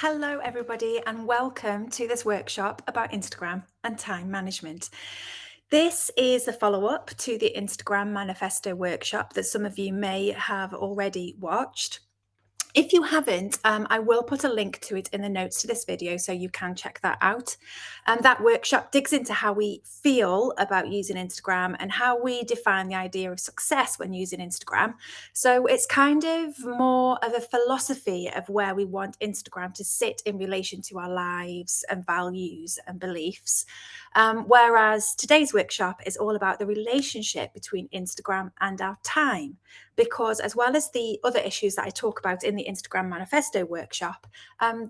Hello, everybody, and welcome to this workshop about Instagram and time management. This is a follow up to the Instagram Manifesto workshop that some of you may have already watched. If you haven't, I will put a link to it in the notes to this video so you can check that out. That workshop digs into how we feel about using Instagram and how we define the idea of success when using Instagram. So it's kind of more of a philosophy of where we want Instagram to sit in relation to our lives and values and beliefs. Whereas today's workshop is all about the relationship between Instagram and our time, because as well as the other issues that I talk about in the Instagram Manifesto workshop,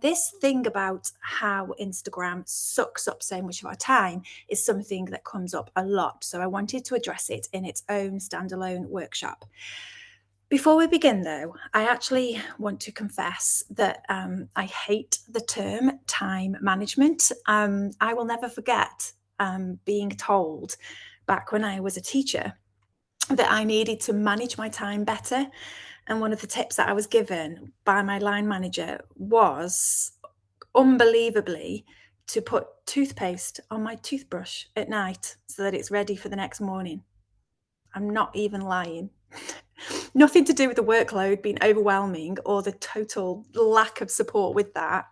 this thing about how Instagram sucks up so much of our time is something that comes up a lot. So I wanted to address it in its own standalone workshop. Before we begin, though, I actually want to confess that I hate the term time management. I will never forget being told back when I was a teacher that I needed to manage my time better. And one of the tips that I was given by my line manager was unbelievably to put toothpaste on my toothbrush at night so that it's ready for the next morning. I'm not even lying. Nothing to do with the workload being overwhelming or the total lack of support with that,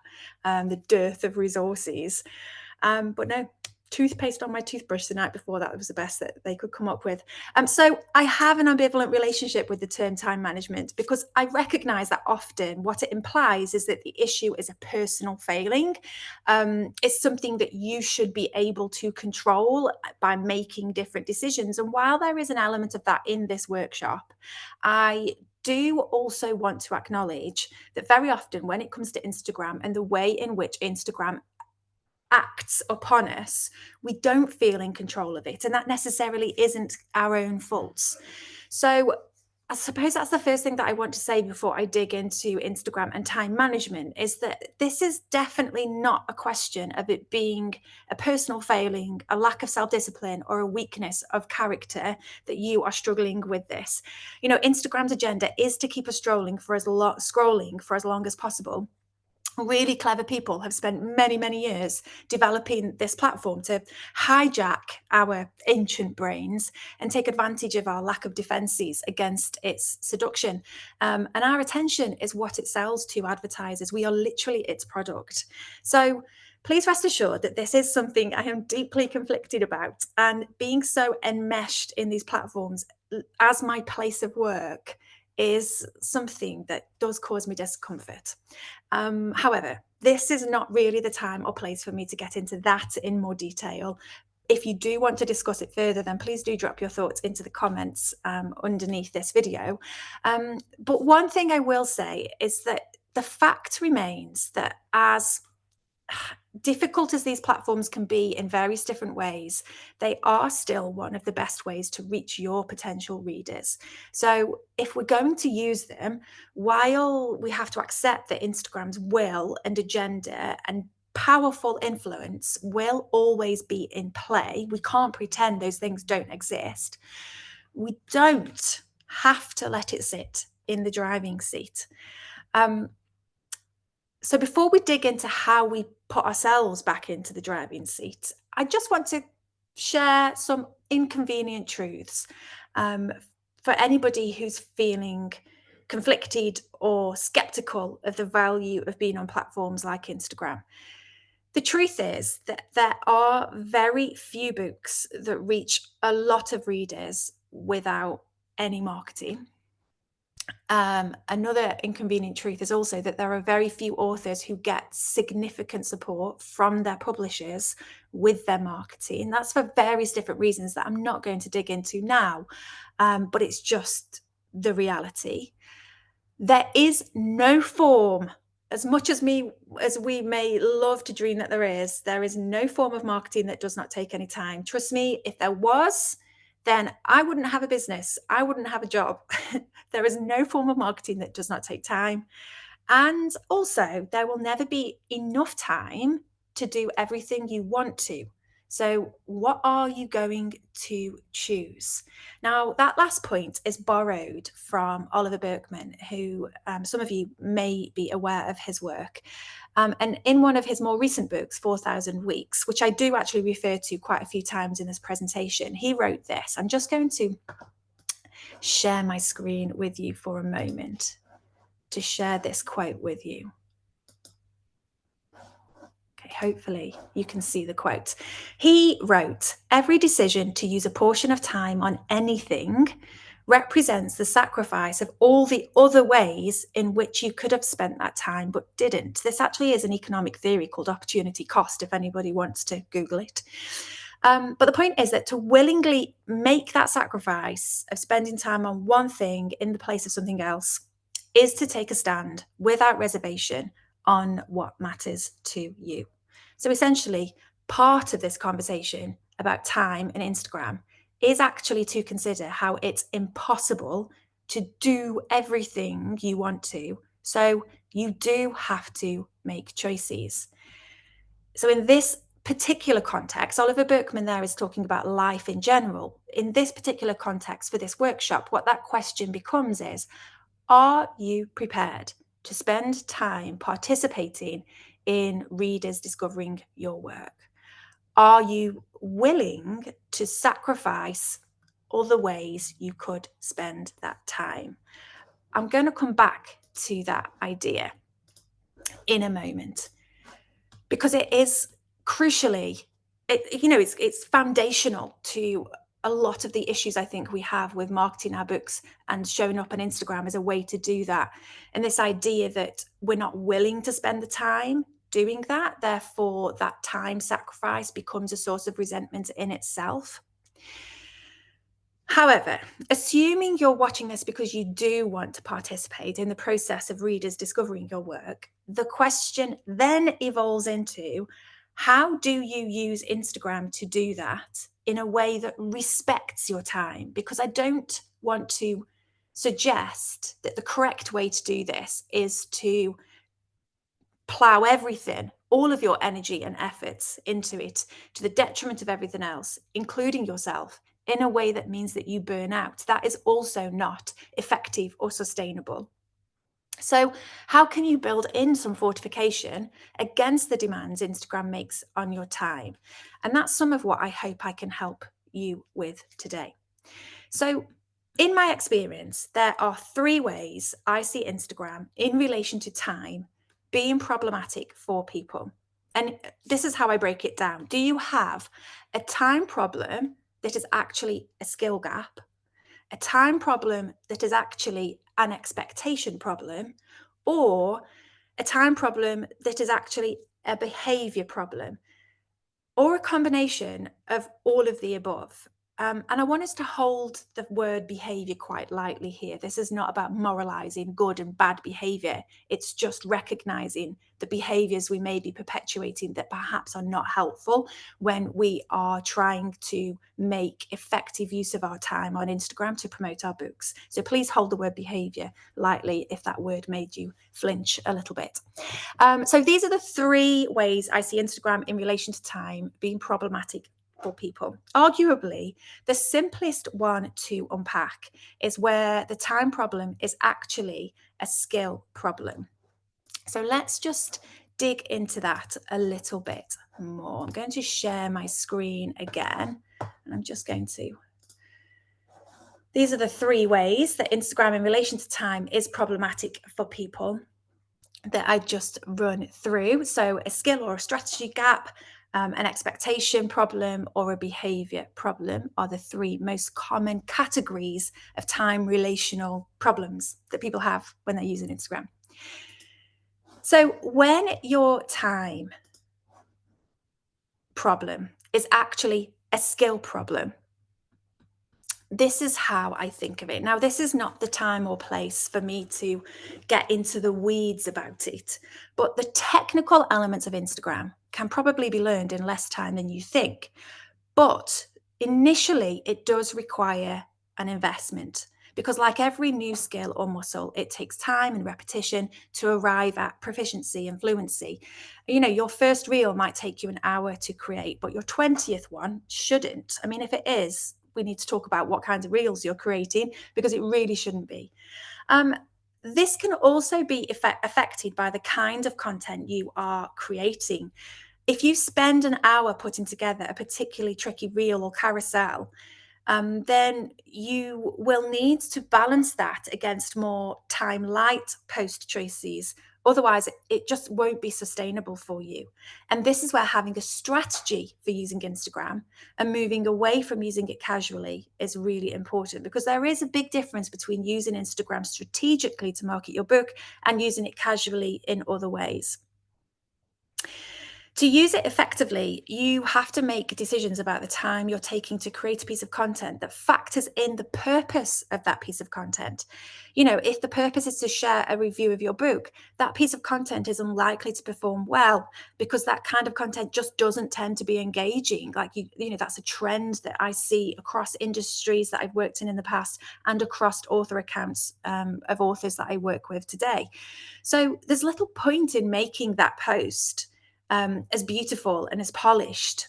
the dearth of resources. But no, toothpaste on my toothbrush the night before, that was the best that they could come up with. So I have an ambivalent relationship with the term time management because I recognize that often what it implies is that the issue is a personal failing. It's something that you should be able to control by making different decisions. And while there is an element of that in this workshop, I do also want to acknowledge that very often when it comes to Instagram and the way in which Instagram acts upon us, we don't feel in control of it. And that necessarily isn't our own faults. So I suppose that's the first thing that I want to say before I dig into Instagram and time management is that this is definitely not a question of it being a personal failing, a lack of self-discipline, or a weakness of character that you are struggling with this. You know, Instagram's agenda is to keep us scrolling for as long as possible. Really clever people have spent many, many years developing this platform to hijack our ancient brains and take advantage of our lack of defenses against its seduction. And our attention is what it sells to advertisers. We are literally its product. So please rest assured that this is something I am deeply conflicted about. And being so enmeshed in these platforms as my place of work is something that does cause me discomfort. However, this is not really the time or place for me to get into that in more detail. If you do want to discuss it further, then please do drop your thoughts into the comments underneath this video. But one thing I will say is that the fact remains that as difficult as these platforms can be in various different ways, they are still one of the best ways to reach your potential readers. So if we're going to use them, while we have to accept that Instagram's will and agenda and powerful influence will always be in play, we can't pretend those things don't exist. We don't have to let it sit in the driving seat. So before we dig into how we put ourselves back into the driving seat, I just want to share some inconvenient truths for anybody who's feeling conflicted or skeptical of the value of being on platforms like Instagram. The truth is that there are very few books that reach a lot of readers without any marketing. Another inconvenient truth is also that there are very few authors who get significant support from their publishers with their marketing. That's for various different reasons that I'm not going to dig into now, but it's just the reality. There is no form, as much as we may love to dream that there is no form of marketing that does not take any time. Trust me, if there was, then I wouldn't have a business. I wouldn't have a job. There is no form of marketing that does not take time. And also, there will never be enough time to do everything you want to. So, what are you going to choose? Now, that last point is borrowed from Oliver Burkeman, who some of you may be aware of his work. And in one of his more recent books, 4,000 Weeks, which I do actually refer to quite a few times in this presentation, he wrote this. I'm just going to share my screen with you for a moment to share this quote with you. Okay, hopefully you can see the quote. He wrote, "Every decision to use a portion of time on anything represents the sacrifice of all the other ways in which you could have spent that time but didn't." This actually is an economic theory called opportunity cost, if anybody wants to Google it. But the point is that to willingly make that sacrifice of spending time on one thing in the place of something else is to take a stand without reservation on what matters to you. So essentially, part of this conversation about time and Instagram is actually to consider how it's impossible to do everything you want to. So you do have to make choices. So in this particular context, Oliver Burkeman there is talking about life in general. In this particular context for this workshop, what that question becomes is, are you prepared to spend time participating in readers discovering your work? Are you willing to sacrifice other ways you could spend that time? I'm going to come back to that idea in a moment because it is crucially, it's foundational to a lot of the issues I think we have with marketing our books and showing up on Instagram as a way to do that. And this idea that we're not willing to spend the time doing that, therefore that time sacrifice becomes a source of resentment in itself. However, assuming you're watching this because you do want to participate in the process of readers discovering your work, the question then evolves into, how do you use Instagram to do that in a way that respects your time? Because I don't want to suggest that the correct way to do this is to plow everything, all of your energy and efforts into it to the detriment of everything else, including yourself, in a way that means that you burn out. That is also not effective or sustainable. So, how can you build in some fortification against the demands Instagram makes on your time? And that's some of what I hope I can help you with today. So, in my experience, there are three ways I see Instagram in relation to time being problematic for people. And this is how I break it down. Do you have a time problem that is actually a skill gap, a time problem that is actually an expectation problem, or a time problem that is actually a behavior problem, or a combination of all of the above? And I want us to hold the word behavior quite lightly here. This is not about moralizing good and bad behavior. It's just recognizing the behaviors we may be perpetuating that perhaps are not helpful when we are trying to make effective use of our time on Instagram to promote our books. So please hold the word behavior lightly if that word made you flinch a little bit. So these are the three ways I see Instagram in relation to time being problematic for people. Arguably, the simplest one to unpack is where the time problem is actually a skill problem. So let's just dig into that a little bit more. I'm going to share my screen again, and I'm just going to. These are the three ways that Instagram in relation to time is problematic for people that I just run through. So a skill or a strategy gap, an expectation problem, or a behavior problem are the three most common categories of time relational problems that people have when they're using Instagram. So when your time problem is actually a skill problem, this is how I think of it. Now, this is not the time or place for me to get into the weeds about it, but the technical elements of Instagram can probably be learned in less time than you think. But initially, it does require an investment because, like every new skill or muscle, it takes time and repetition to arrive at proficiency and fluency. Your first reel might take you an hour to create, but your 20th one shouldn't. I mean, if it is, we need to talk about what kinds of reels you're creating because it really shouldn't be. This can also be affected by the kind of content you are creating. If you spend an hour putting together a particularly tricky reel or carousel, then you will need to balance that against more time light post choices. Otherwise, it just won't be sustainable for you. And this is where having a strategy for using Instagram and moving away from using it casually is really important, because there is a big difference between using Instagram strategically to market your book and using it casually in other ways. To use it effectively, you have to make decisions about the time you're taking to create a piece of content that factors in the purpose of that piece of content. You know, if the purpose is to share a review of your book, that piece of content is unlikely to perform well, because that kind of content just doesn't tend to be engaging. Like, you know, that's a trend that I see across industries that I've worked in the past, and across author accounts of authors that I work with today. So there's little point in making that post as beautiful and as polished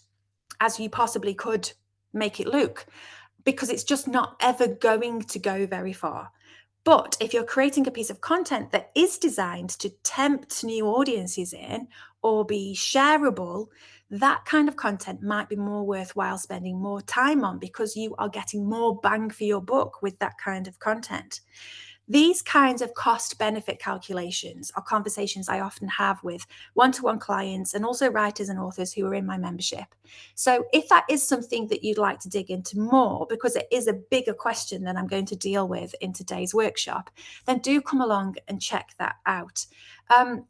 as you possibly could make it look, because it's just not ever going to go very far. But if you're creating a piece of content that is designed to tempt new audiences in or be shareable, that kind of content might be more worthwhile spending more time on, because you are getting more bang for your buck with that kind of content. These kinds of cost benefit calculations are conversations I often have with one-to-one clients, and also writers and authors who are in my membership. So if that is something that you'd like to dig into more, because it is a bigger question than I'm going to deal with in today's workshop, then do come along and check that out.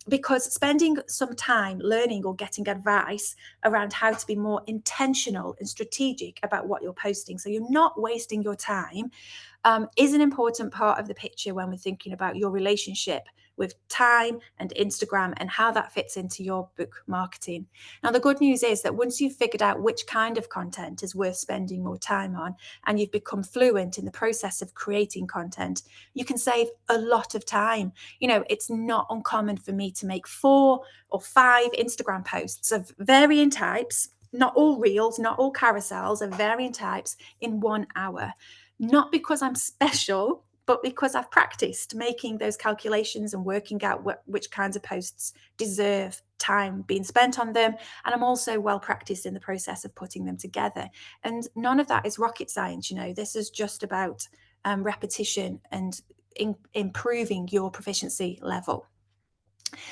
Because spending some time learning or getting advice around how to be more intentional and strategic about what you're posting, so you're not wasting your time, is an important part of the picture when we're thinking about your relationship with time and Instagram and how that fits into your book marketing. Now, the good news is that once you've figured out which kind of content is worth spending more time on, and you've become fluent in the process of creating content, you can save a lot of time. You know, it's not uncommon for me to make 4 or 5 Instagram posts of varying types, not all reels, not all carousels, of varying types in 1 hour. Not because I'm special, but because I've practiced making those calculations and working out which kinds of posts deserve time being spent on them. And I'm also well practiced in the process of putting them together. And none of that is rocket science. You know, this is just about repetition and improving your proficiency level.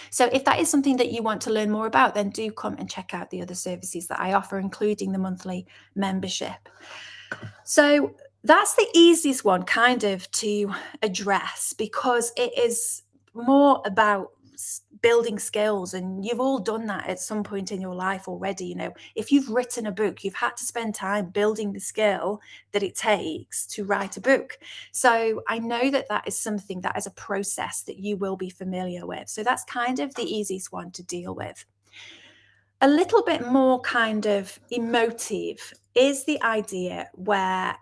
So if that is something that you want to learn more about, then do come and check out the other services that I offer, including the monthly membership. So that's the easiest one kind of to address, because it is more about building skills, and you've all done that at some point in your life already. You know, if you've written a book, you've had to spend time building the skill that it takes to write a book. So I know that that is something, that is a process that you will be familiar with. So that's kind of the easiest one to deal with. A little bit more kind of emotive is the idea where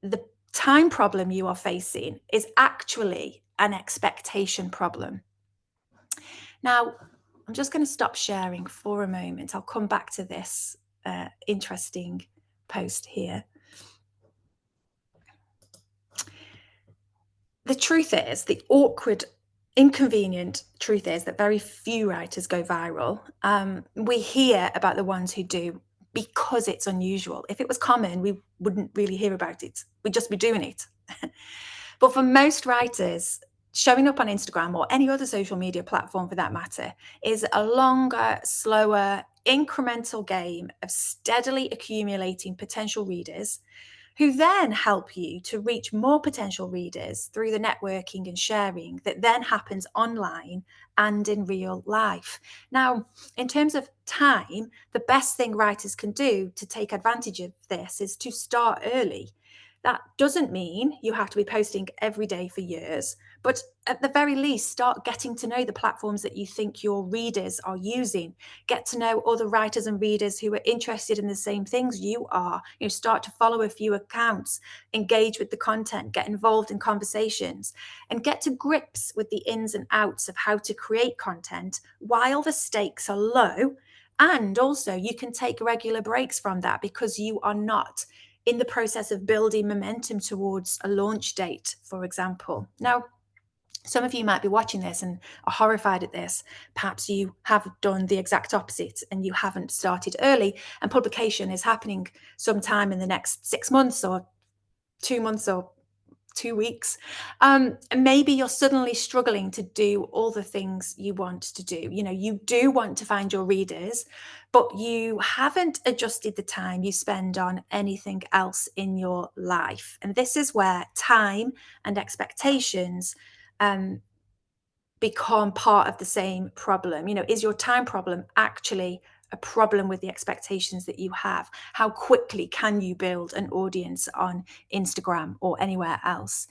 the time problem you are facing is actually an expectation problem. Now, I'm just going to stop sharing for a moment. I'll come back to this interesting post here. The truth is, the awkward, inconvenient truth is that very few writers go viral. We hear about the ones who do because it's unusual. If it was common, we wouldn't really hear about it. We'd just be doing it. But for most writers, showing up on Instagram, or any other social media platform for that matter, is a longer, slower, incremental game of steadily accumulating potential readers, who then help you to reach more potential readers through the networking and sharing that then happens online and in real life. Now, in terms of time, the best thing writers can do to take advantage of this is to start early. That doesn't mean you have to be posting every day for years, but at the very least, start getting to know the platforms that you think your readers are using. Get to know other writers and readers who are interested in the same things you are. You know, start to follow a few accounts, engage with the content, get involved in conversations, and get to grips with the ins and outs of how to create content while the stakes are low. And also, you can take regular breaks from that, because you are not in the process of building momentum towards a launch date, for example. Now, Some of you might be watching this and are horrified at this. Perhaps you have done the exact opposite and you haven't started early, and publication is happening sometime in the next 6 months or 2 months or 2 weeks. Maybe you're suddenly struggling to do all the things you want to do. You do want to find your readers, but you haven't adjusted the time you spend on anything else in your life. And this is where time and expectations become part of the same problem. Is your time problem actually a problem with the expectations that you have? How quickly can you build an audience on Instagram or anywhere else?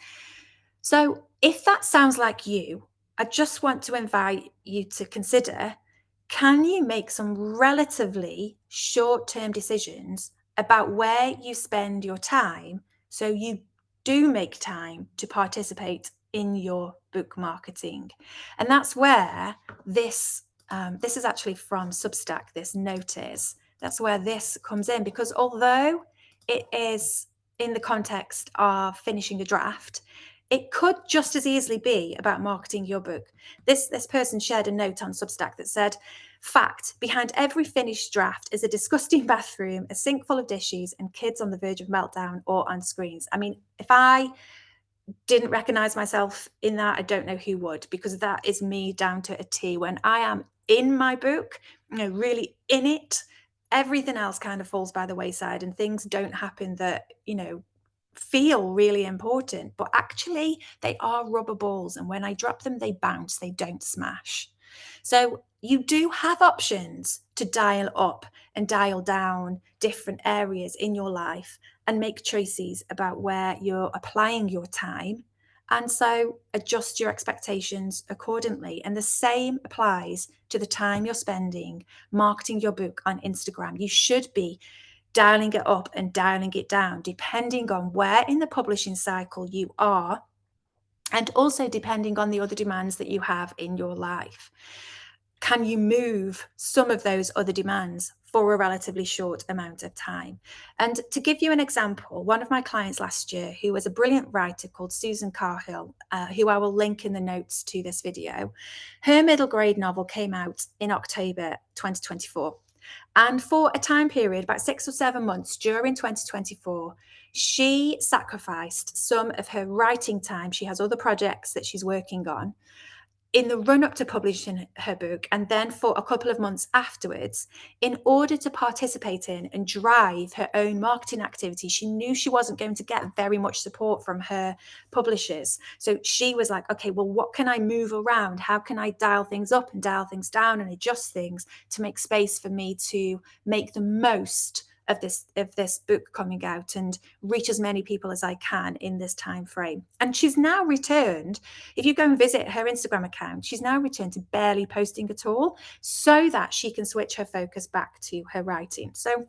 So, if that sounds like you, I just want to invite you to consider, can you make some relatively short term decisions about where you spend your time so you do make time to participate in your book marketing? And that's where this is actually from Substack, this notice. That's where this comes in, because although it is in the context of finishing a draft, it could just as easily be about marketing your book. This person shared a note on Substack that said, "Fact, behind every finished draft is a disgusting bathroom, a sink full of dishes, and kids on the verge of meltdown or on screens." I mean, if I didn't recognize myself in that, I don't know who would, because that is me down to a T. When I am in my book, really in it, everything else kind of falls by the wayside and things don't happen that, feel really important, but actually they are rubber balls. And when I drop them, they bounce, they don't smash. So you do have options to dial up and dial down different areas in your life and make choices about where you're applying your time. And so adjust your expectations accordingly. And the same applies to the time you're spending marketing your book on Instagram. You should be dialing it up and dialing it down, depending on where in the publishing cycle you are, and also depending on the other demands that you have in your life. Can you move some of those other demands for a relatively short amount of time? And to give you an example, one of my clients last year, who was a brilliant writer called Susan Carhill, who I will link in the notes to this video, her middle grade novel came out in October 2024. And for a time period, about 6 or 7 months during 2024, she sacrificed some of her writing time. She has other projects that she's working on in the run up to publishing her book, and then for a couple of months afterwards, in order to participate in and drive her own marketing activity. She knew she wasn't going to get very much support from her publishers. So she was like, okay, well, what can I move around? How can I dial things up and dial things down and adjust things to make space for me to make the most of this book coming out and reach as many people as I can in this time frame? And she's now returned. If you go and visit her Instagram account, she's now returned to barely posting at all, so that she can switch her focus back to her writing. So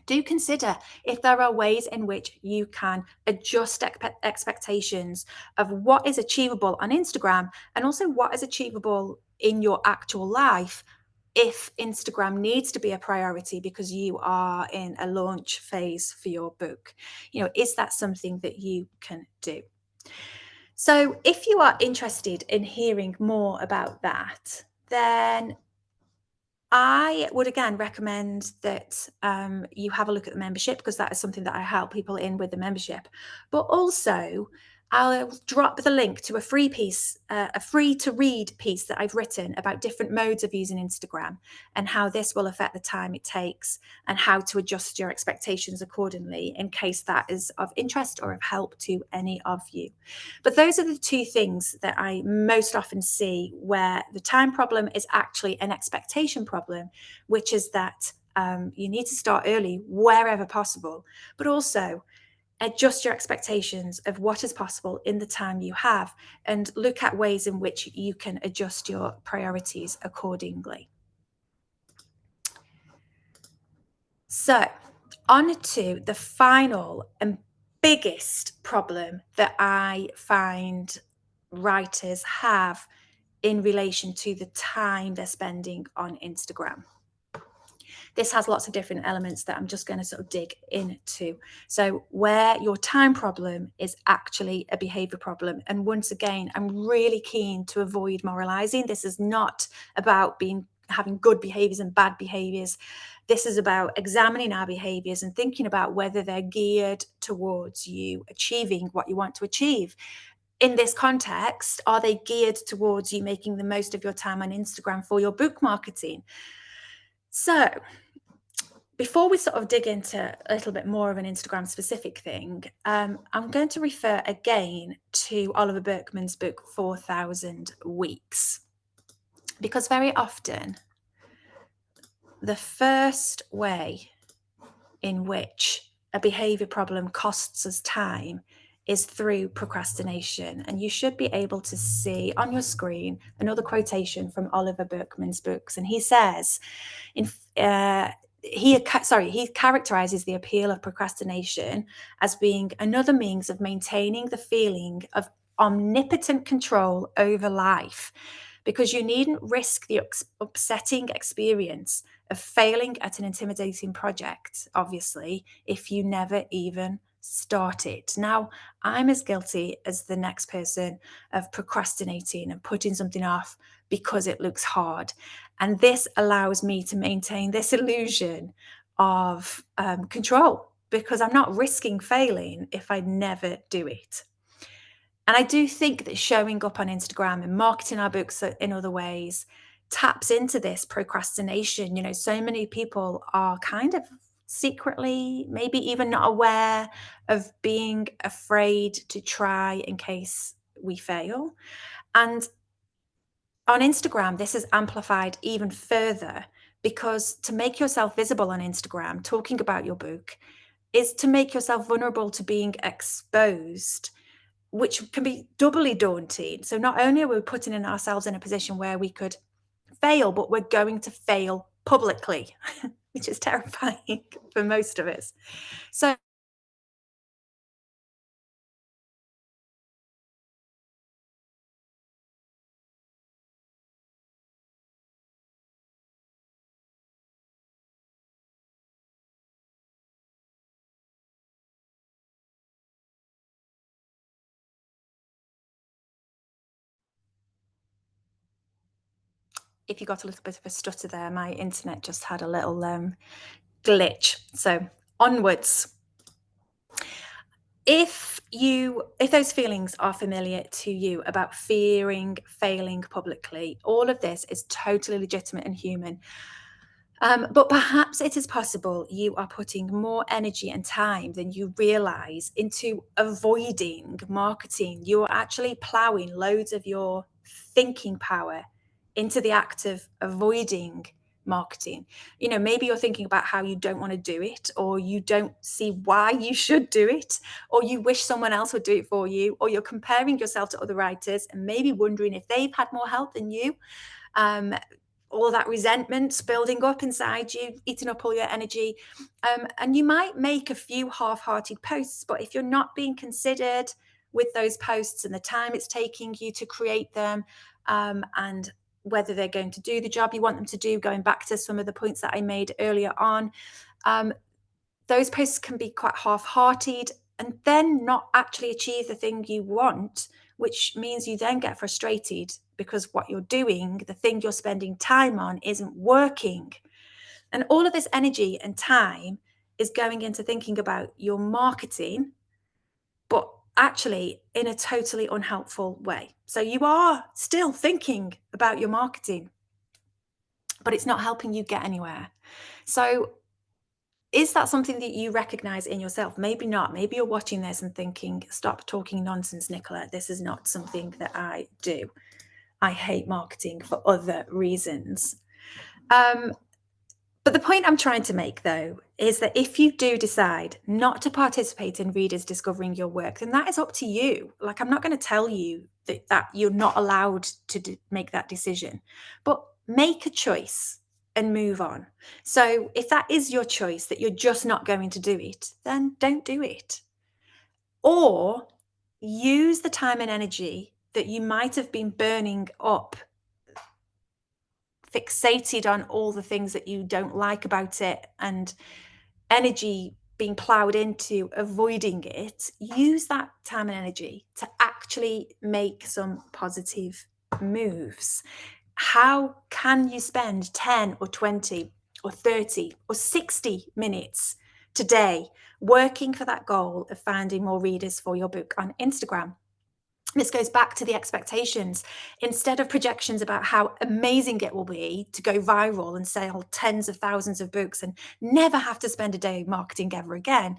do consider if there are ways in which you can adjust expectations of what is achievable on Instagram and also what is achievable in your actual life, if Instagram needs to be a priority because you are in a launch phase for your book. Is that something that you can do? So if you are interested in hearing more about that, then I would again recommend that you have a look at the membership, because that is something that I help people in with the membership. But also, I'll drop the link to a free piece, a free to read piece that I've written about different modes of using Instagram and how this will affect the time it takes and how to adjust your expectations accordingly, in case that is of interest or of help to any of you. But those are the two things that I most often see where the time problem is actually an expectation problem, which is that you need to start early wherever possible, but also adjust your expectations of what is possible in the time you have and look at ways in which you can adjust your priorities accordingly. So, on to the final and biggest problem that I find writers have in relation to the time they're spending on Instagram. This has lots of different elements that I'm just going to sort of dig into. So, where your time problem is actually a behavior problem. And once again, I'm really keen to avoid moralizing. This is not about having good behaviors and bad behaviors. This is about examining our behaviors and thinking about whether they're geared towards you achieving what you want to achieve. In this context, are they geared towards you making the most of your time on Instagram for your book marketing? So, before we sort of dig into a little bit more of an Instagram specific thing, I'm going to refer again to Oliver Burkeman's book, 4,000 Weeks, because very often the first way in which a behavior problem costs us time is through procrastination. And you should be able to see on your screen another quotation from Oliver Burkeman's books. And he says, he characterizes the appeal of procrastination as being another means of maintaining the feeling of omnipotent control over life, because you needn't risk the upsetting experience of failing at an intimidating project, obviously, if you never even start it. Now, I'm as guilty as the next person of procrastinating and putting something off because it looks hard. And this allows me to maintain this illusion of control, because I'm not risking failing if I never do it. And I do think that showing up on Instagram and marketing our books in other ways taps into this procrastination. You know, so many people are kind of secretly, maybe even not aware of being afraid to try in case we fail. And on Instagram, this is amplified even further, because to make yourself visible on Instagram, talking about your book, is to make yourself vulnerable to being exposed, which can be doubly daunting. So not only are we putting in ourselves in a position where we could fail, but we're going to fail publicly, which is terrifying for most of us. So if you got a little bit of a stutter there, my internet just had a little glitch. So onwards. If those feelings are familiar to you about fearing failing publicly, all of this is totally legitimate and human. But perhaps it is possible you are putting more energy and time than you realize into avoiding marketing. You are actually plowing loads of your thinking power into the act of avoiding marketing. You know, maybe you're thinking about how you don't want to do it, or you don't see why you should do it, or you wish someone else would do it for you, or you're comparing yourself to other writers and maybe wondering if they've had more help than you. Um, all that resentment building up inside you, eating up all your energy. And you might make a few half-hearted posts, but if you're not being considered with those posts and the time it's taking you to create them, and whether they're going to do the job you want them to do, going back to some of the points that I made earlier on, um, those posts can be quite half-hearted and then not actually achieve the thing you want, which means you then get frustrated because what you're doing, the thing you're spending time on, isn't working. And all of this energy and time is going into thinking about your marketing, but actually in a totally unhelpful way. So you are still thinking about your marketing, but it's not helping you get anywhere. So is that something that you recognize in yourself? Maybe not. Maybe you're watching this and thinking, stop talking nonsense, Nicola. This is not something that I do. I hate marketing for other reasons. Um, but the point I'm trying to make, though, is that if you do decide not to participate in readers discovering your work, then that is up to you. Like, I'm not going to tell you that you're not allowed to make that decision, but make a choice and move on. So if that is your choice, that you're just not going to do it, then don't do it. Or use the time and energy that you might have been burning up fixated on all the things that you don't like about it and energy being plowed into avoiding it, use that time and energy to actually make some positive moves. How can you spend 10 or 20 or 30 or 60 minutes today working for that goal of finding more readers for your book on Instagram? This goes back to the expectations. Instead of projections about how amazing it will be to go viral and sell tens of thousands of books and never have to spend a day marketing ever again,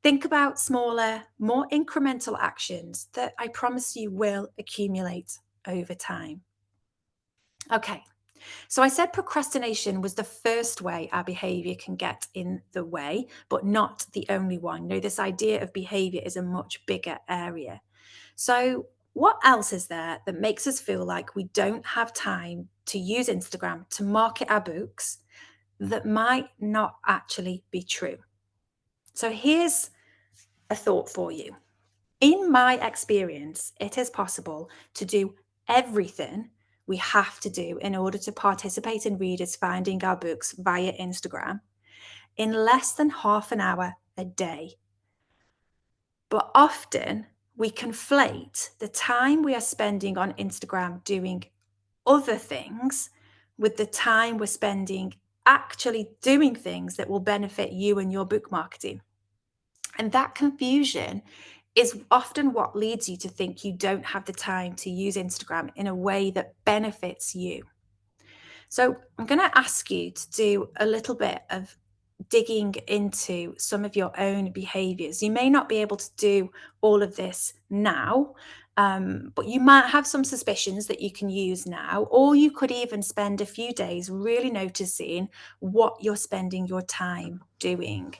think about smaller, more incremental actions that I promise you will accumulate over time. Okay, so I said procrastination was the first way our behavior can get in the way, but not the only one. No, this idea of behavior is a much bigger area. So, what else is there that makes us feel like we don't have time to use Instagram to market our books that might not actually be true? So, here's a thought for you. In my experience, it is possible to do everything we have to do in order to participate in readers finding our books via Instagram in less than half an hour a day. But often we conflate the time we are spending on Instagram doing other things with the time we're spending actually doing things that will benefit you and your book marketing. And that confusion is often what leads you to think you don't have the time to use Instagram in a way that benefits you. So I'm going to ask you to do a little bit of digging into some of your own behaviors. You may not be able to do all of this now, but you might have some suspicions that you can use now, or you could even spend a few days really noticing what you're spending your time doing.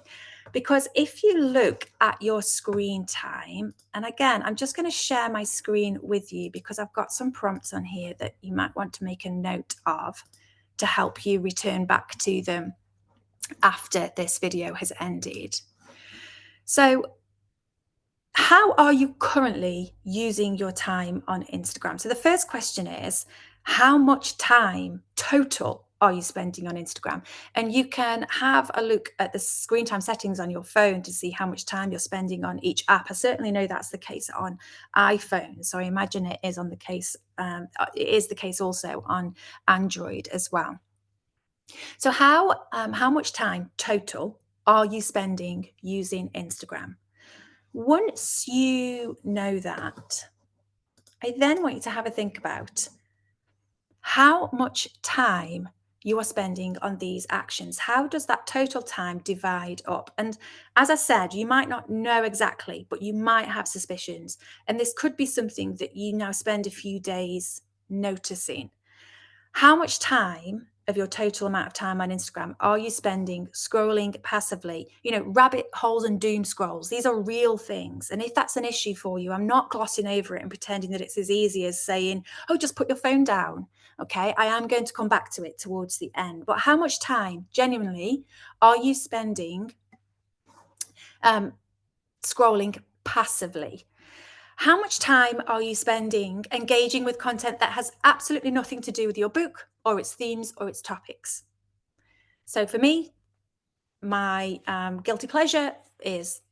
Because if you look at your screen time, and again, I'm just going to share my screen with you because I've got some prompts on here that you might want to make a note of to help you return back to them after this video has ended. So, how are you currently using your time on Instagram? So the first question is, how much time total are you spending on Instagram? And you can have a look at the screen time settings on your phone to see how much time you're spending on each app. I certainly know that's the case on iPhone, so I imagine it is it is the case also on Android as well. So how much time total are you spending using Instagram? Once you know that, I then want you to have a think about how much time you are spending on these actions. How does that total time divide up? And as I said, you might not know exactly, but you might have suspicions. And this could be something that you now spend a few days noticing. How much time of your total amount of time on Instagram are you spending scrolling passively? Rabbit holes and doom scrolls. These are real things. And if that's an issue for you, I'm not glossing over it and pretending that it's as easy as saying, oh, just put your phone down. Okay, I am going to come back to it towards the end. But how much time, genuinely, are you spending scrolling passively? How much time are you spending engaging with content that has absolutely nothing to do with your book or its themes or its topics? So for me, my guilty pleasure is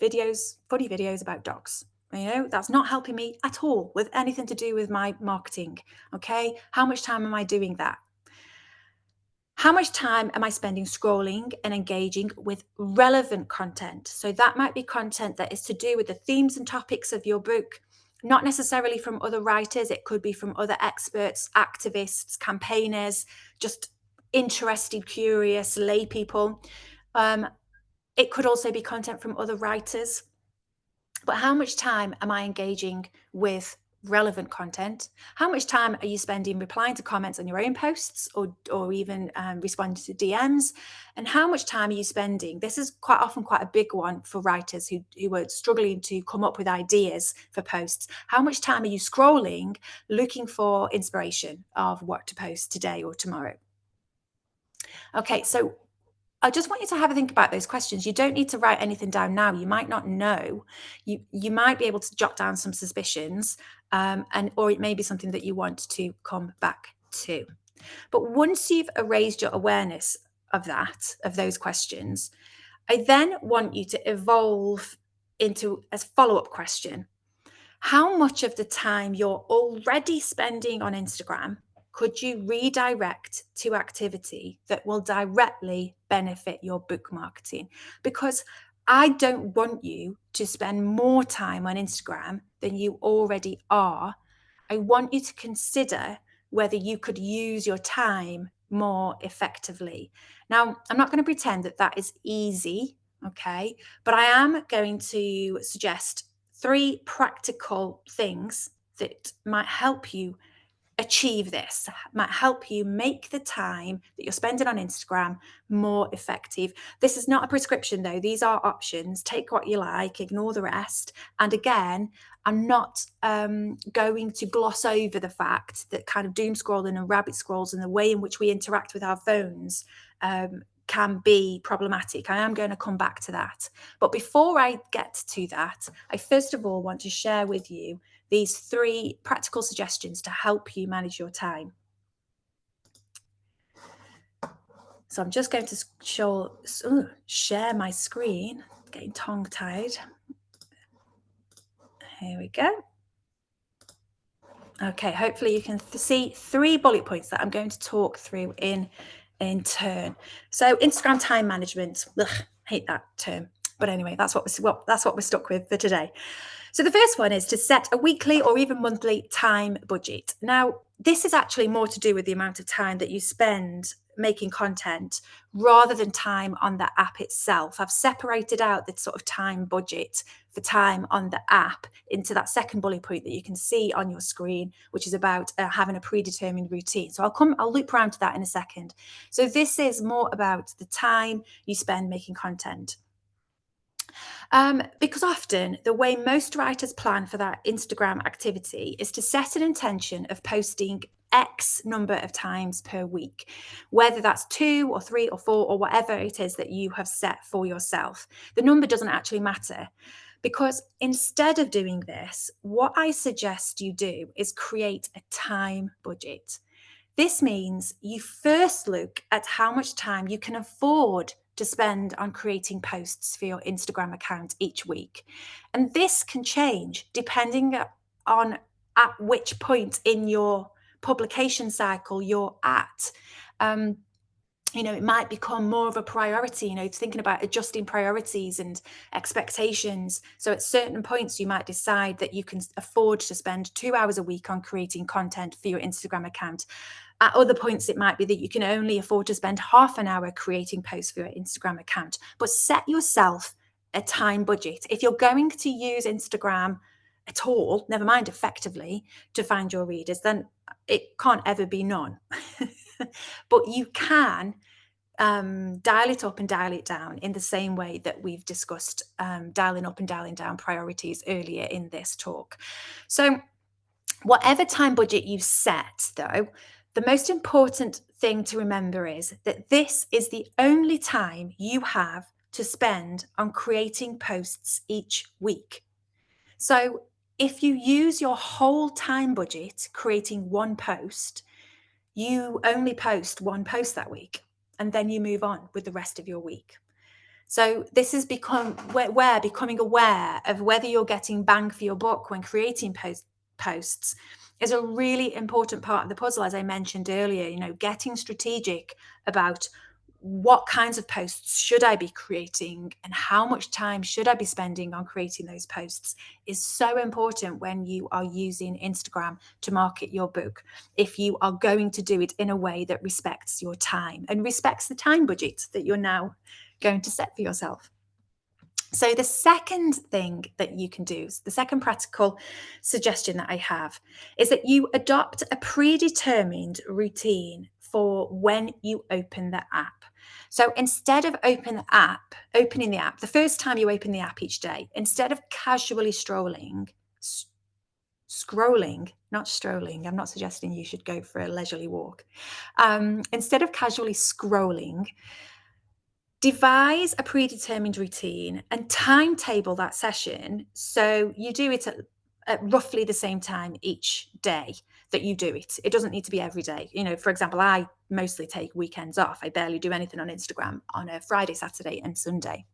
funny videos about dogs. That's not helping me at all with anything to do with my marketing. Okay, how much time am I doing that? How much time am I spending scrolling and engaging with relevant content? So that might be content that is to do with the themes and topics of your book, not necessarily from other writers. It could be from other experts, activists, campaigners, just interested, curious lay people. It could also be content from other writers. But how much time am I engaging with relevant content? How much time are you spending replying to comments on your own posts or even responding to DMs? And how much time are you spending? This is quite often quite a big one for writers who are struggling to come up with ideas for posts. How much time are you scrolling, looking for inspiration of what to post today or tomorrow? Okay, so I just want you to have a think about those questions. You don't need to write anything down now. You might not know. You might be able to jot down some suspicions, or it may be something that you want to come back to. But once you've raised your awareness of that, of those questions, I then want you to evolve into a follow up question. How much of the time you're already spending on Instagram could you redirect to activity that will directly benefit your book marketing? Because I don't want you to spend more time on Instagram than you already are. I want you to consider whether you could use your time more effectively. Now, I'm not going to pretend that that is easy, okay? But I am going to suggest 3 practical things that might help you achieve this, might help you make the time that you're spending on Instagram more effective. This is not a prescription, though. These are options. Take what you like, ignore the rest. And again, I'm not going to gloss over the fact that kind of doom scrolling and rabbit scrolls and the way in which we interact with our phones can be problematic. I am going to come back to that. But before I get to that, I first of all want to share with you these 3 practical suggestions to help you manage your time. So I'm just going to share my screen, getting tongue-tied. Here we go. Okay, hopefully you can see 3 bullet points that I'm going to talk through in turn. So Instagram time management. Ugh, hate that term. But anyway, that's what we're stuck with for today. So the first one is to set a weekly or even monthly time budget. Now, this is actually more to do with the amount of time that you spend making content rather than time on the app itself. I've separated out the sort of time budget for time on the app into that second bullet point that you can see on your screen, which is about having a predetermined routine. So I'll loop around to that in a second. So this is more about the time you spend making content. Because often the way most writers plan for that Instagram activity is to set an intention of posting X number of times per week, whether that's 2 or 3 or 4 or whatever it is that you have set for yourself. The number doesn't actually matter. Because instead of doing this, what I suggest you do is create a time budget. This means you first look at how much time you can afford to spend on creating posts for your Instagram account each week. And this can change depending on at which point in your publication cycle you're at. It might become more of a priority, thinking about adjusting priorities and expectations. So at certain points, you might decide that you can afford to spend 2 hours a week on creating content for your Instagram account. At other points, it might be that you can only afford to spend half an hour creating posts for your Instagram account. But set yourself a time budget. If you're going to use Instagram at all, never mind effectively, to find your readers, then it can't ever be none. But you can dial it up and dial it down in the same way that we've discussed dialing up and dialing down priorities earlier in this talk. So whatever time budget you set, though, the most important thing to remember is that this is the only time you have to spend on creating posts each week. So if you use your whole time budget creating one post, you only post one post that week, and then you move on with the rest of your week. So this has become where becoming aware of whether you're getting bang for your buck when creating posts is a really important part of the puzzle. As I mentioned earlier, getting strategic about what kinds of posts should I be creating and how much time should I be spending on creating those posts is so important when you are using Instagram to market your book, if you are going to do it in a way that respects your time and respects the time budget that you're now going to set for yourself. So the second thing that you can do, the second practical suggestion that I have, is that you adopt a predetermined routine for when you open the app. So instead of opening the app, the first time you open the app each day, instead of casually scrolling, not strolling, I'm not suggesting you should go for a leisurely walk. Instead of casually scrolling, devise a predetermined routine and timetable that session so you do it at roughly the same time each day. that you do it. It doesn't need to be every day. For example, I mostly take weekends off. I barely do anything on Instagram on a Friday, Saturday, and Sunday.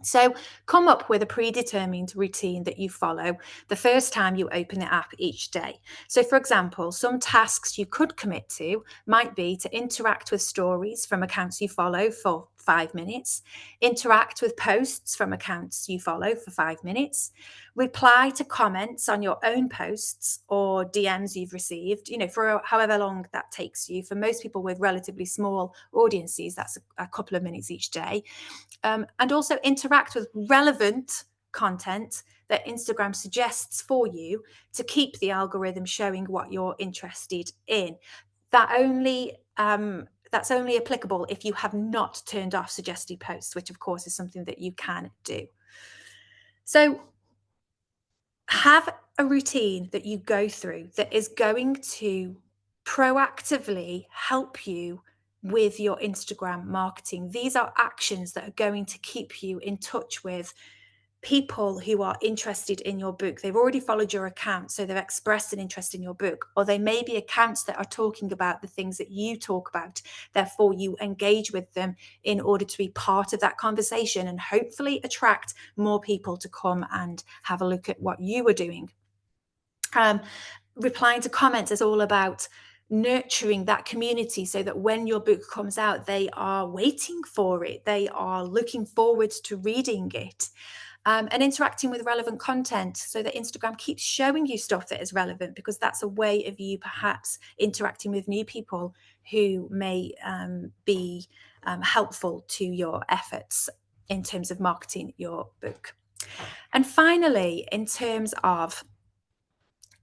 So come up with a predetermined routine that you follow the first time you open the app each day. So, for example, some tasks you could commit to might be to interact with stories from accounts you follow for 5 minutes, interact with posts from accounts you follow for 5 minutes, reply to comments on your own posts or DMs you've received, for however long that takes you. For most people with relatively small audiences, that's a couple of minutes each day. And also interact with relevant content that Instagram suggests for you to keep the algorithm showing what you're interested in. That's only applicable if you have not turned off suggested posts, which of course is something that you can do. So have a routine that you go through that is going to proactively help you with your Instagram marketing. These are actions that are going to keep you in touch with people who are interested in your book. They've already followed your account, so they've expressed an interest in your book, or they may be accounts that are talking about the things that you talk about. Therefore, you engage with them in order to be part of that conversation and hopefully attract more people to come and have a look at what you are doing. Replying to comments is all about nurturing that community so that when your book comes out, they are waiting for it. They are looking forward to reading it. And interacting with relevant content so that Instagram keeps showing you stuff that is relevant, because that's a way of you perhaps interacting with new people who may be helpful to your efforts in terms of marketing your book. And finally, in terms of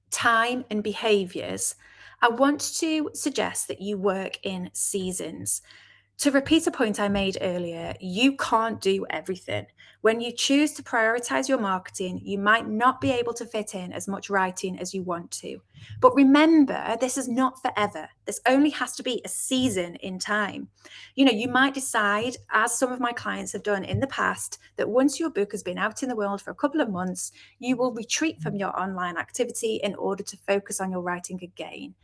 time and behaviors, I want to suggest that you work in seasons. To repeat a point I made earlier, you can't do everything. When you choose to prioritize your marketing, you might not be able to fit in as much writing as you want to. But remember, this is not forever. This only has to be a season in time. You might decide, as some of my clients have done in the past, that once your book has been out in the world for a couple of months, you will retreat from your online activity in order to focus on your writing again.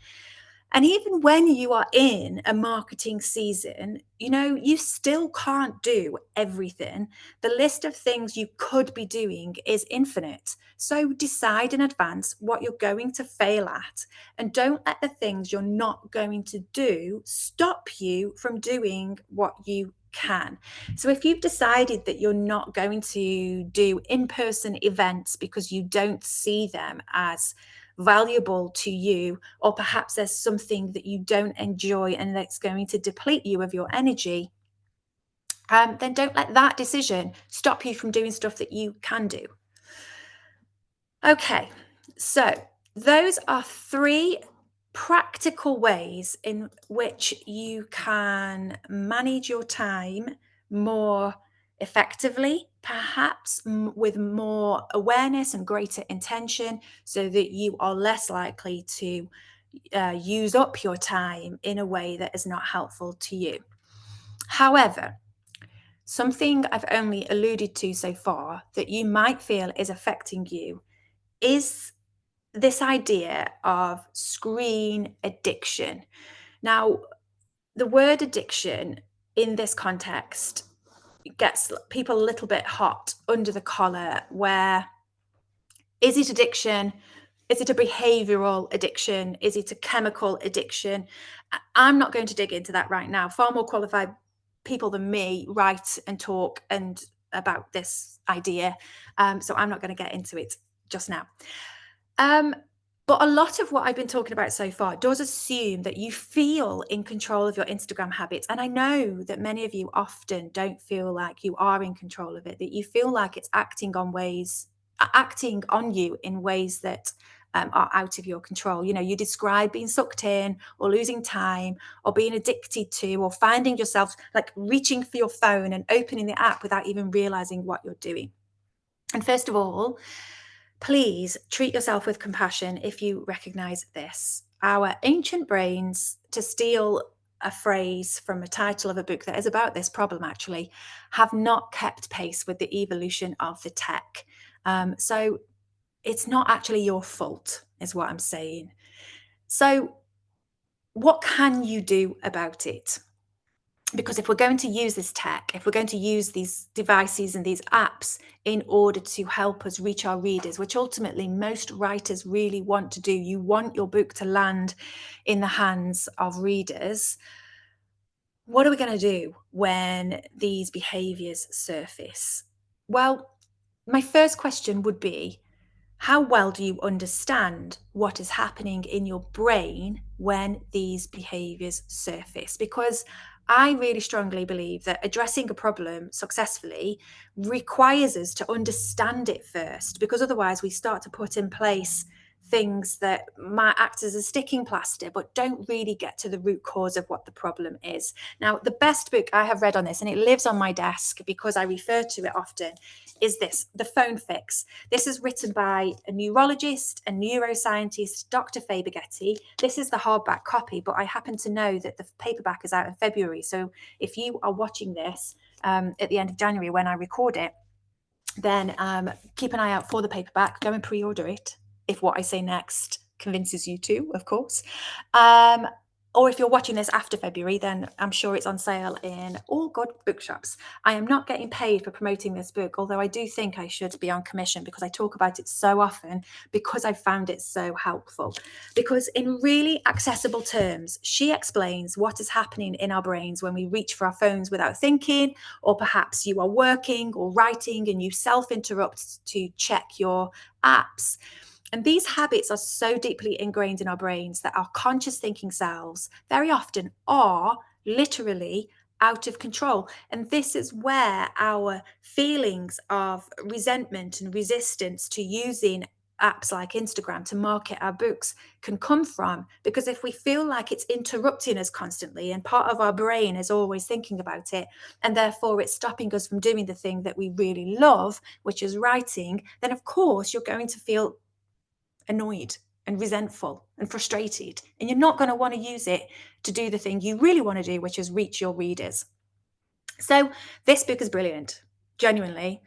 And even when you are in a marketing season, you still can't do everything. The list of things you could be doing is infinite. So decide in advance what you're going to fail at, and don't let the things you're not going to do stop you from doing what you can. So if you've decided that you're not going to do in-person events because you don't see them as valuable to you, or perhaps there's something that you don't enjoy and that's going to deplete you of your energy, then don't let that decision stop you from doing stuff that you can do. Okay, so those are 3 practical ways in which you can manage your time more effectively, perhaps with more awareness and greater intention, so that you are less likely to use up your time in a way that is not helpful to you. However, something I've only alluded to so far that you might feel is affecting you is this idea of screen addiction. Now, the word addiction in this context gets people a little bit hot under the collar, where is it addiction? Is it a behavioral addiction? Is it a chemical addiction? I'm not going to dig into that right now. Far more qualified people than me write and talk and about this idea. So I'm not going to get into it just now. But a lot of what I've been talking about so far does assume that you feel in control of your Instagram habits. And I know that many of you often don't feel like you are in control of it, that you feel like it's acting on you in ways that are out of your control. You describe being sucked in or losing time or being addicted to, or finding yourself like reaching for your phone and opening the app without even realizing what you're doing. And first of all, please treat yourself with compassion if you recognize this. Our ancient brains, to steal a phrase from a title of a book that is about this problem, actually, have not kept pace with the evolution of the tech. So it's not actually your fault, is what I'm saying. So, what can you do about it? Because if we're going to use this tech, if we're going to use these devices and these apps in order to help us reach our readers, which ultimately most writers really want to do, you want your book to land in the hands of readers. What are we going to do when these behaviors surface? Well, my first question would be, how well do you understand what is happening in your brain when these behaviors surface? Because I really strongly believe that addressing a problem successfully requires us to understand it first, because otherwise we start to put in place things that might act as a sticking plaster but don't really get to the root cause of what the problem is. Now, the best book I have read on this, and it lives on my desk because I refer to it often, is this, The Phone Fix. This is written by a neurologist and neuroscientist, Dr. Fabergetti. This is the hardback copy, but I happen to know that the paperback is out in February. So if you are watching this at the end of January when I record it, then keep an eye out for the paperback. Go and pre-order it if what I say next convinces you to, of course. Or if you're watching this after February, then I'm sure it's on sale in all good bookshops. I am not getting paid for promoting this book, although I do think I should be on commission because I talk about it so often, because I found it so helpful. Because in really accessible terms, she explains what is happening in our brains when we reach for our phones without thinking, or perhaps you are working or writing and you self-interrupt to check your apps. And these habits are so deeply ingrained in our brains that our conscious thinking selves very often are literally out of control. And this is where our feelings of resentment and resistance to using apps like Instagram to market our books can come from. Because if we feel like it's interrupting us constantly and part of our brain is always thinking about it, and therefore it's stopping us from doing the thing that we really love, which is writing, then of course you're going to feel annoyed and resentful and frustrated, and you're not going to want to use it to do the thing you really want to do, which is reach your readers. So this book is brilliant, genuinely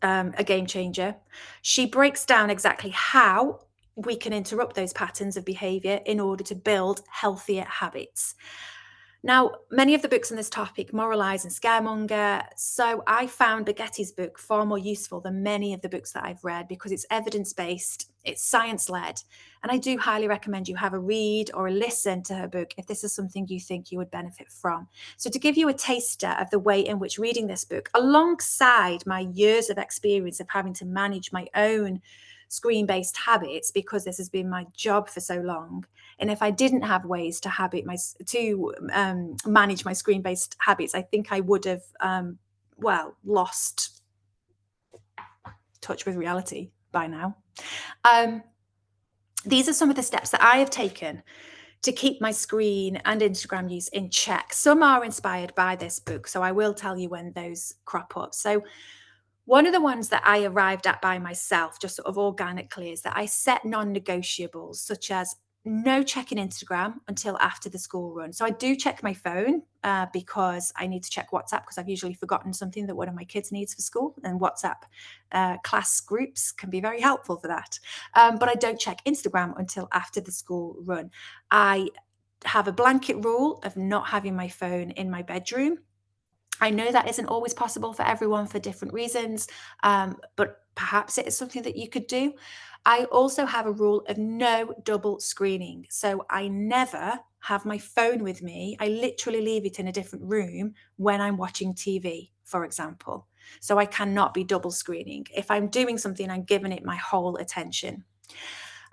a game changer. She breaks down exactly how we can interrupt those patterns of behavior in order to build healthier habits. Now, many of the books on this topic moralize and scaremonger, so I found Baghetti's book far more useful than many of the books that I've read because it's evidence-based, it's science-led, and I do highly recommend you have a read or a listen to her book if this is something you think you would benefit from. So to give you a taster of the way in which reading this book, alongside my years of experience of having to manage my own screen-based habits, because this has been my job for so long, and if I didn't have ways to manage my screen-based habits, I think I would have, lost touch with reality by now. These are some of the steps that I have taken to keep my screen and Instagram use in check. Some are inspired by this book, so I will tell you when those crop up. So one of the ones that I arrived at by myself, just sort of organically, is that I set non-negotiables, such as no checking Instagram until after the school run. So I do check my phone because I need to check WhatsApp because I've usually forgotten something that one of my kids needs for school, and WhatsApp class groups can be very helpful for that. But I don't check Instagram until after the school run. I have a blanket rule of not having my phone in my bedroom. I know that isn't always possible for everyone for different reasons, but perhaps it is something that you could do. I also have a rule of no double screening. So I never have my phone with me. I literally leave it in a different room when I'm watching TV, for example. So I cannot be double screening. If I'm doing something, I'm giving it my whole attention.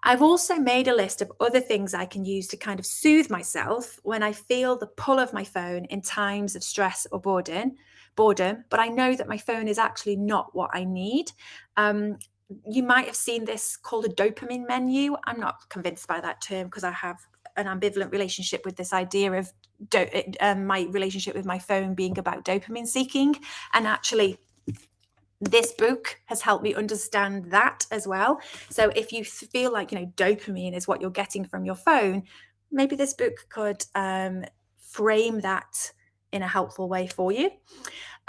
I've also made a list of other things I can use to kind of soothe myself when I feel the pull of my phone in times of stress or boredom, but I know that my phone is actually not what I need. You might have seen this called a dopamine menu. I'm not convinced by that term because I have an ambivalent relationship with this idea of my relationship with my phone being about dopamine seeking. And actually, this book has helped me understand that as well. So if you feel like, dopamine is what you're getting from your phone, maybe this book could frame that in a helpful way for you.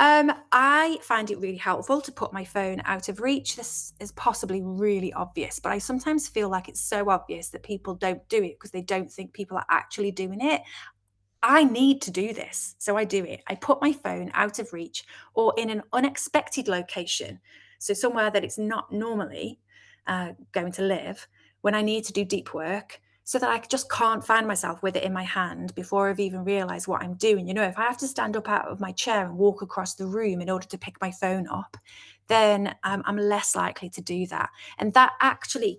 I find it really helpful to put my phone out of reach. This is possibly really obvious, but I sometimes feel like it's so obvious that people don't do it because they don't think people are actually doing it. I need to do this, so I do it. I put my phone out of reach or in an unexpected location, so somewhere that it's not normally going to live when I need to do deep work, so that I just can't find myself with it in my hand before I've even realized what I'm doing. You know, if I have to stand up out of my chair and walk across the room in order to pick my phone up, then I'm less likely to do that. And that actually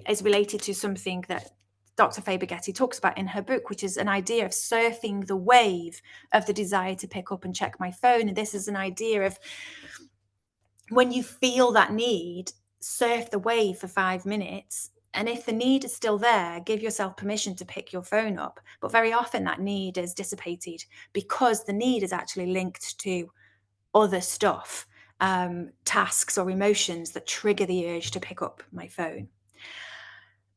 is related to something that Dr. Faber Getty talks about in her book, which is an idea of surfing the wave of the desire to pick up and check my phone. And this is an idea of when you feel that need, surf the wave for 5 minutes. And if the need is still there, give yourself permission to pick your phone up. But very often that need is dissipated because the need is actually linked to other stuff, tasks or emotions that trigger the urge to pick up my phone.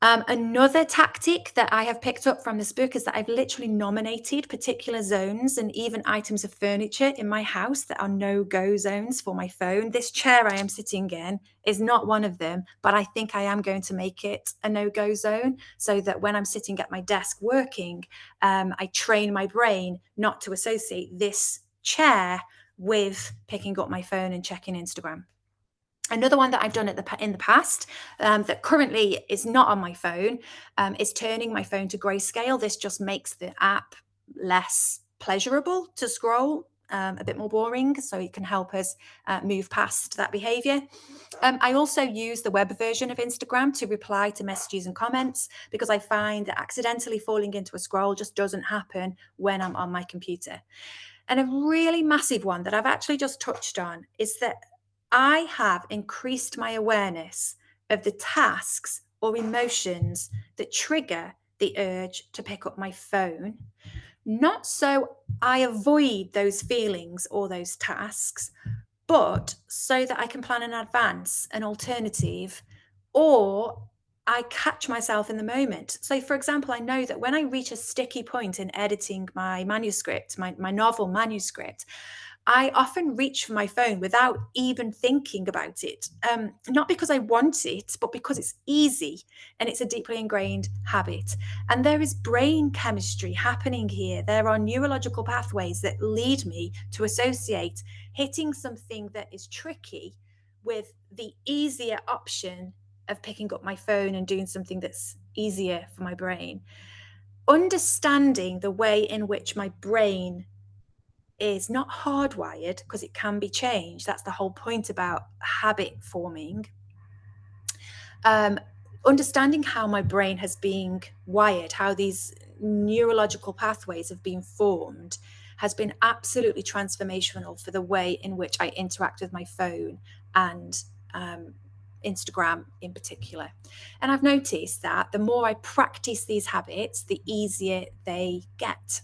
Another tactic that I have picked up from this book is that I've literally nominated particular zones and even items of furniture in my house that are no-go zones for my phone. This chair I am sitting in is not one of them, but I think I am going to make it a no-go zone so that when I'm sitting at my desk working, I train my brain not to associate this chair with picking up my phone and checking Instagram. Another one that I've done in the past that currently is not on my phone is turning my phone to grayscale. This just makes the app less pleasurable to scroll, a bit more boring, so it can help us move past that behavior. I also use the web version of Instagram to reply to messages and comments because I find that accidentally falling into a scroll just doesn't happen when I'm on my computer. And a really massive one that I've actually just touched on is that I have increased my awareness of the tasks or emotions that trigger the urge to pick up my phone, not so I avoid those feelings or those tasks, but so that I can plan in advance an alternative, or I catch myself in the moment. So, for example, I know that when I reach a sticky point in editing my manuscript, my novel manuscript, I often reach for my phone without even thinking about it. Not because I want it, but because it's easy and it's a deeply ingrained habit. And there is brain chemistry happening here. There are neurological pathways that lead me to associate hitting something that is tricky with the easier option of picking up my phone and doing something that's easier for my brain. Understanding the way in which my brain is not hardwired, because it can be changed. That's the whole point about habit forming. Understanding how my brain has been wired, how these neurological pathways have been formed, has been absolutely transformational for the way in which I interact with my phone and Instagram in particular. And I've noticed that the more I practice these habits, the easier they get.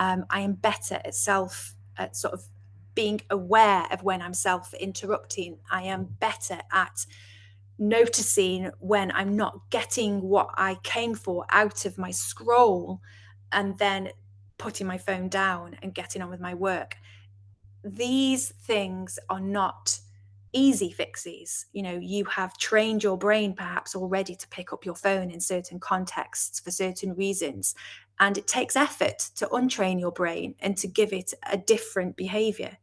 I am better at sort of being aware of when I'm self-interrupting. I am better at noticing when I'm not getting what I came for out of my scroll and then putting my phone down and getting on with my work. These things are not easy fixes. You know, you have trained your brain perhaps already to pick up your phone in certain contexts for certain reasons. And it takes effort to untrain your brain and to give it a different behavior.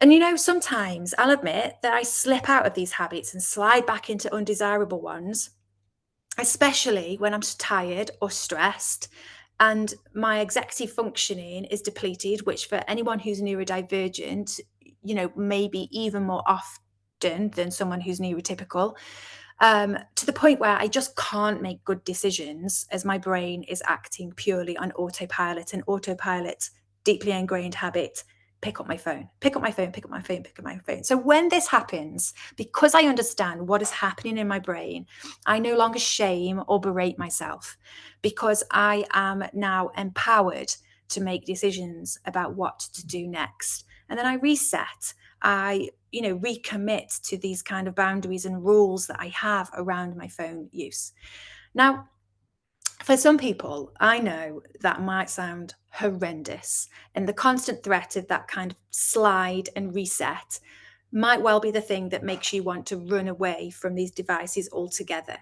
And you know, sometimes I'll admit that I slip out of these habits and slide back into undesirable ones, especially when I'm tired or stressed and my executive functioning is depleted, which for anyone who's neurodivergent, you know, maybe even more often than someone who's neurotypical, to the point where I just can't make good decisions as my brain is acting purely on autopilot, and autopilot, deeply ingrained habit. Pick up my phone, pick up my phone, pick up my phone, pick up my phone. So when this happens, because I understand what is happening in my brain, I no longer shame or berate myself because I am now empowered to make decisions about what to do next. And then I reset. I, you know, recommit to these kind of boundaries and rules that I have around my phone use. Now, For some people, I know that might sound horrendous, and the constant threat of that kind of slide and reset might well be the thing that makes you want to run away from these devices altogether.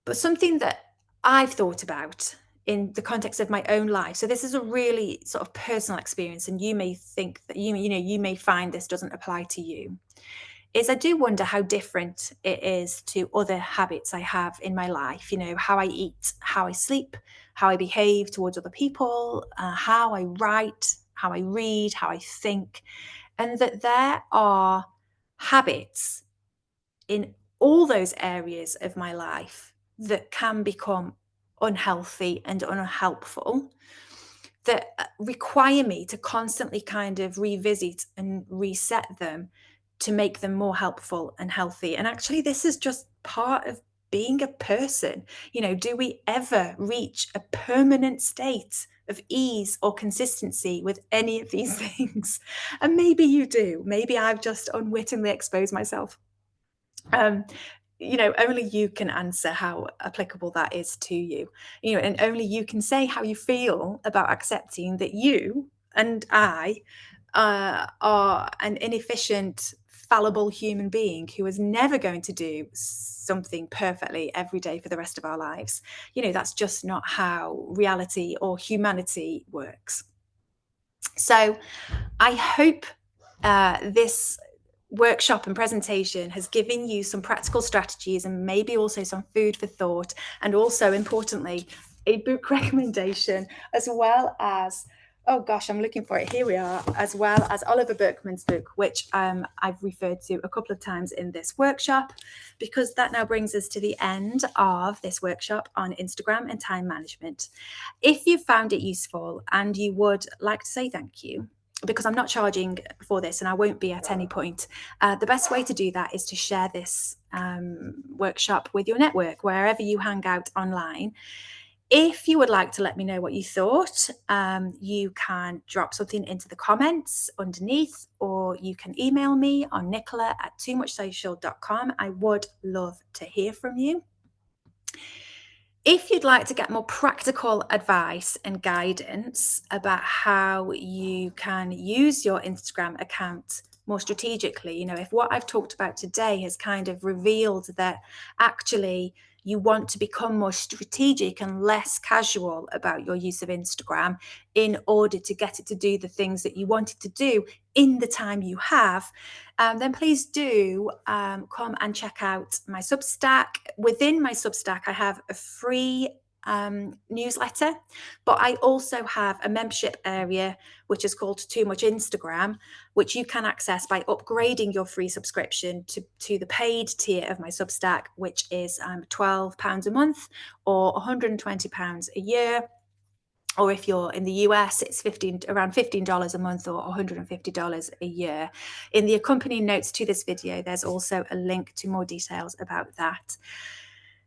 But something that I've thought about in the context of my own life, so this is a really sort of personal experience, and you may think that you may find this doesn't apply to you, is I do wonder how different it is to other habits I have in my life. How I eat, how I sleep, how I behave towards other people, how I write, how I read, how I think, and that there are habits in all those areas of my life that can become unhealthy and unhelpful, that require me to constantly kind of revisit and reset them to make them more helpful and healthy. And actually, this is just part of being a person. Do we ever reach a permanent state of ease or consistency with any of these things? And maybe you do. Maybe I've just unwittingly exposed myself. Um, only you can answer how applicable that is to you. And only you can say how you feel about accepting that you and I are an inefficient, fallible human being who is never going to do something perfectly every day for the rest of our lives. That's just not how reality or humanity works. So I hope this workshop and presentation has given you some practical strategies and maybe also some food for thought, and also importantly a book recommendation, as well as, oh gosh, I'm looking for it, here we are, as well as Oliver Burkeman's book, which I've referred to a couple of times in this workshop, because that now brings us to the end of this workshop on Instagram and time management. If you found it useful and you would like to say thank you, because I'm not charging for this and I won't be at any point, the best way to do that is to share this workshop with your network, wherever you hang out online. If you would like to let me know what you thought, you can drop something into the comments underneath, or you can email me on nicola@toomuchsocial.com. I would love to hear from you. If you'd like to get more practical advice and guidance about how you can use your Instagram account more strategically, if what I've talked about today has kind of revealed that actually you want to become more strategic and less casual about your use of Instagram in order to get it to do the things that you want it to do in the time you have, then please do come and check out my Substack. Within my Substack, I have a free newsletter, but I also have a membership area which is called Too Much Instagram, which you can access by upgrading your free subscription to the paid tier of my Substack, which is £12 a month or £120 a year. Or if you're in the US, it's around $15 a month or $150 a year. In the accompanying notes to this video, there's also a link to more details about that.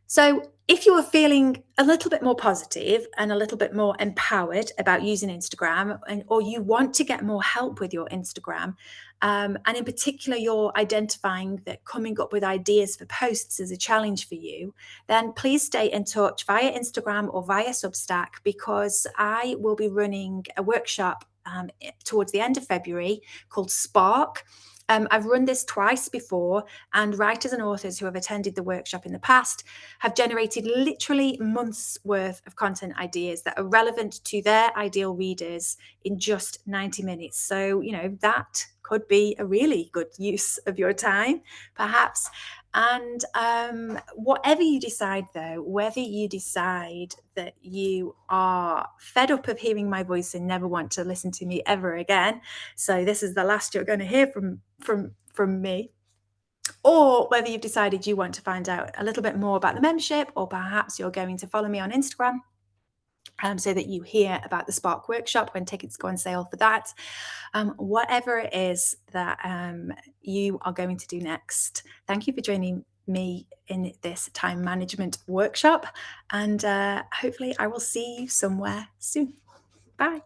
So if you are feeling a little bit more positive and a little bit more empowered about using Instagram, or you want to get more help with your Instagram, and in particular you're identifying that coming up with ideas for posts is a challenge for you, then please stay in touch via Instagram or via Substack, because I will be running a workshop towards the end of February called Spark. I've run this twice before, and writers and authors who have attended the workshop in the past have generated literally months worth of content ideas that are relevant to their ideal readers in just 90 minutes. So, that could be a really good use of your time, perhaps. And whatever you decide, though, whether you decide that you are fed up of hearing my voice and never want to listen to me ever again, so this is the last you're going to hear from me, or whether you've decided you want to find out a little bit more about the membership, or perhaps you're going to follow me on Instagram so that you hear about the Spark workshop when tickets go on sale for that. Whatever it is that you are going to do next, thank you for joining me in this time management workshop, and hopefully I will see you somewhere soon. Bye.